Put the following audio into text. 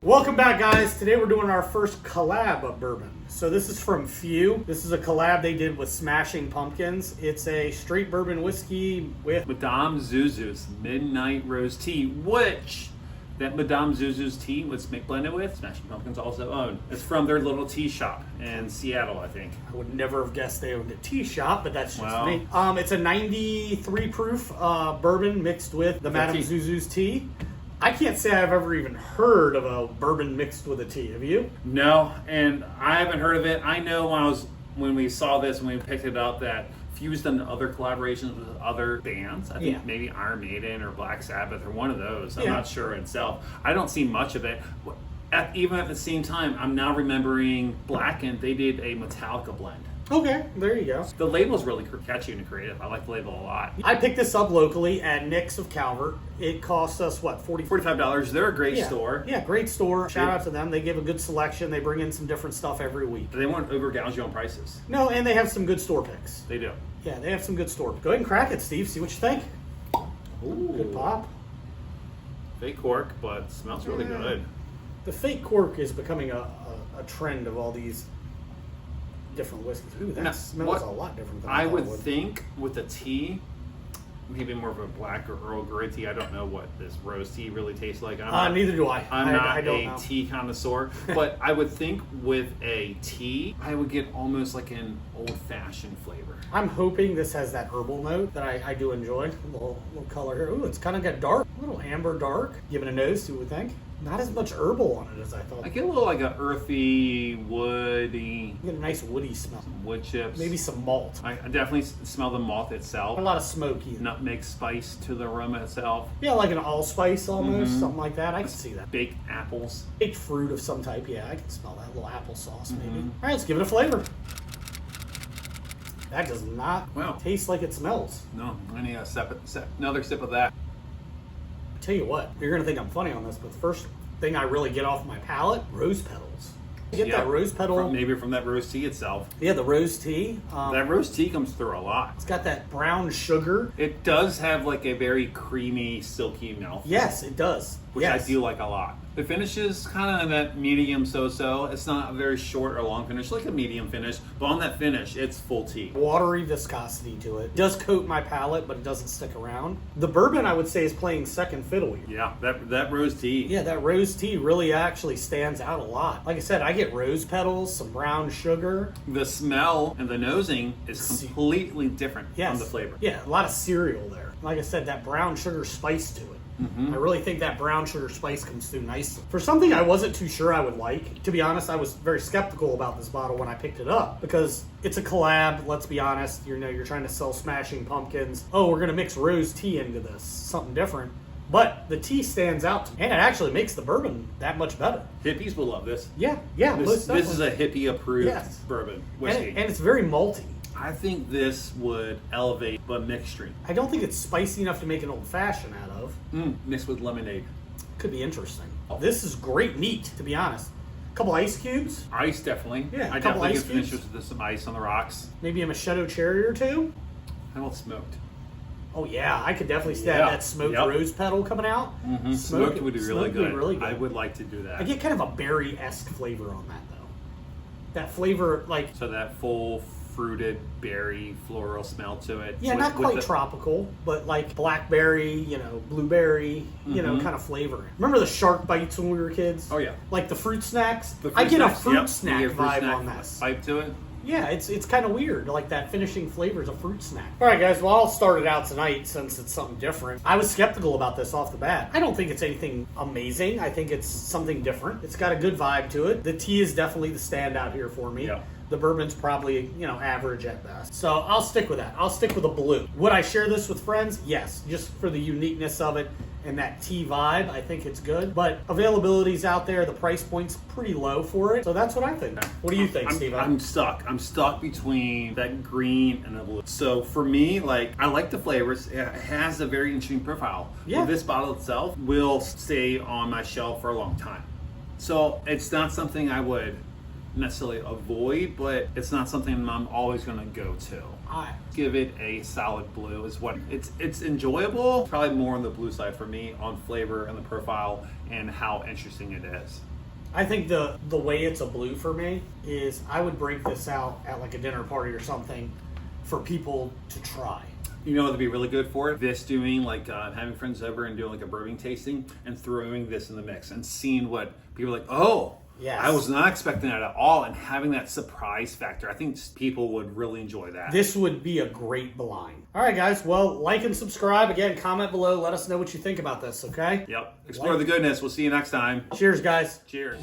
Welcome back, guys. Today we're doing our first collab of bourbon. So this is from Few. This is a collab they did with Smashing Pumpkins. It's a straight bourbon whiskey with Madame ZuZus Midnight Rose Tea, which that Madame ZuZus tea was blended with Smashing Pumpkins also own. It's from their little tea shop in Seattle, I think. I would never have guessed they owned a tea shop, but that's just me. It's a 93 proof bourbon mixed with the Madame ZuZus tea. I can't say I've ever even heard of a bourbon mixed with a tea. Have you? No, and I haven't heard of it. I know when we saw this and we picked it up that Few's done other collaborations with other bands. I think maybe Iron Maiden or Black Sabbath or one of those. I'm not sure itself. I don't see much of it. Even at the same time, I'm now remembering Blackened. They did a Metallica blend. Okay, there you go. The label's really catchy and creative. I like the label a lot. I picked this up locally at Nick's of Calvert. It cost us, what, $45. They're a great store. Yeah, great store. Shout out to them. They give a good selection. They bring in some different stuff every week. They won't overgouge you on prices. No, and they have some good store picks. They do. Yeah, they have some good store picks. Go ahead and crack it, Steve. See what you think. Ooh. Good pop. Fake cork, but smells really good. The fake cork is becoming a trend of all these different whiskeys. Ooh, that smells a lot different than I would think with a tea, maybe more of a black or Earl Grey tea. I don't know what this rose tea really tastes like. Neither do I. I'm not a tea connoisseur, but I would think with a tea, I would get almost like an old-fashioned flavor. I'm hoping this has that herbal note that I do enjoy. A little color here. Ooh, it's kind of got dark. A little amber dark. Give it a nose, see what we think. Not as much herbal on it as I thought. I get a little like an earthy, woody. You get a nice woody smell. Some wood chips. Maybe some malt. I definitely smell the malt itself. A lot of smoky. Nutmeg spice to the aroma itself. Yeah, like an allspice almost, something like that. I can see that. Baked apples. Baked fruit of some type. Yeah, I can smell that. A little applesauce maybe. All right, let's give it a flavor. That does not taste like it smells. No, I need another sip of that. Tell you what, you're gonna think I'm funny on this, but the first thing I really get off my palate, rose petals. You get that rose petal, maybe from that rose tea itself. Yeah, the rose tea. That rose tea comes through a lot. It's got that brown sugar. It does have like a very creamy, silky mouth. Yes, it does. Which I do like a lot. The finish is kind of in that medium so-so. It's not a very short or long finish, like a medium finish. But on that finish, it's full tea. Watery viscosity to it. It does coat my palate, but it doesn't stick around. The bourbon, I would say, is playing second fiddle here. Yeah, that rose tea. Yeah, that rose tea really actually stands out a lot. Like I said, I get rose petals, some brown sugar. The smell and the nosing is completely different from the flavor. Yeah, a lot of cereal there. Like I said, that brown sugar spice to it. I really think that brown sugar spice comes through nicely. For something I wasn't too sure I would like, to be honest, I was very skeptical about this bottle when I picked it up because it's a collab, let's be honest. You're trying to sell Smashing Pumpkins. Oh, we're going to mix rose tea into this, something different. But the tea stands out to me, and it actually makes the bourbon that much better. Hippies will love this. Yeah. This is a hippie-approved bourbon whiskey. And it's very malty. I think this would elevate the mixed drink. I don't think it's spicy enough to make an old-fashioned out of. Mixed with lemonade. Could be interesting. This is great meat, to be honest. A couple ice cubes. Ice, definitely. Yeah, I definitely get finished with some ice on the rocks. Maybe a Machado cherry or two. How about smoked? Oh yeah, I could definitely stab that smoked rose petal coming out. Smoked would be really good. Really good. I would like to do that. I get kind of a berry-esque flavor on that though. That flavor, like that full fruited berry floral smell to it. Yeah, not quite tropical, but like blackberry, blueberry, kind of flavor. Remember the shark bites when we were kids? Oh yeah. Like the fruit snacks? I get a fruit snack vibe on this. Bite to it? Yeah, it's kind of weird, like that finishing flavor is a fruit snack. All right, guys, well, I'll start it out tonight since it's something different. I was skeptical about this off the bat. I don't think it's anything amazing. I think it's something different. It's got a good vibe to it. The tea is definitely the standout here for me. Yeah. The bourbon's probably, average at best. So I'll stick with that. I'll stick with a blue. Would I share this with friends? Yes, just for the uniqueness of it and that tea vibe. I think it's good. But availability's out there. The price point's pretty low for it. So that's what I think. What do you think, Steve? I'm stuck. I'm stuck between that green and the blue. So for me, I like the flavors. It has a very interesting profile. Yeah. This bottle itself will stay on my shelf for a long time. So it's not something I would necessarily avoid, but it's not something I'm always going to go to. I give it a solid blue. Is what it's enjoyable. Probably more on the blue side for me on flavor and the profile and how interesting it is. I think the way it's a blue for me is I would break this out at like a dinner party or something for people to try. You know what would be really good for it? This doing like having friends over and doing like a bourbon tasting and throwing this in the mix and seeing what people are like, oh, yes. I was not expecting that at all, and having that surprise factor. I think people would really enjoy that. This would be a great blind. All right, guys. Well, like and subscribe. Again, comment below. Let us know what you think about this, okay? Yep. Explore the goodness. We'll see you next time. Cheers, guys. Cheers.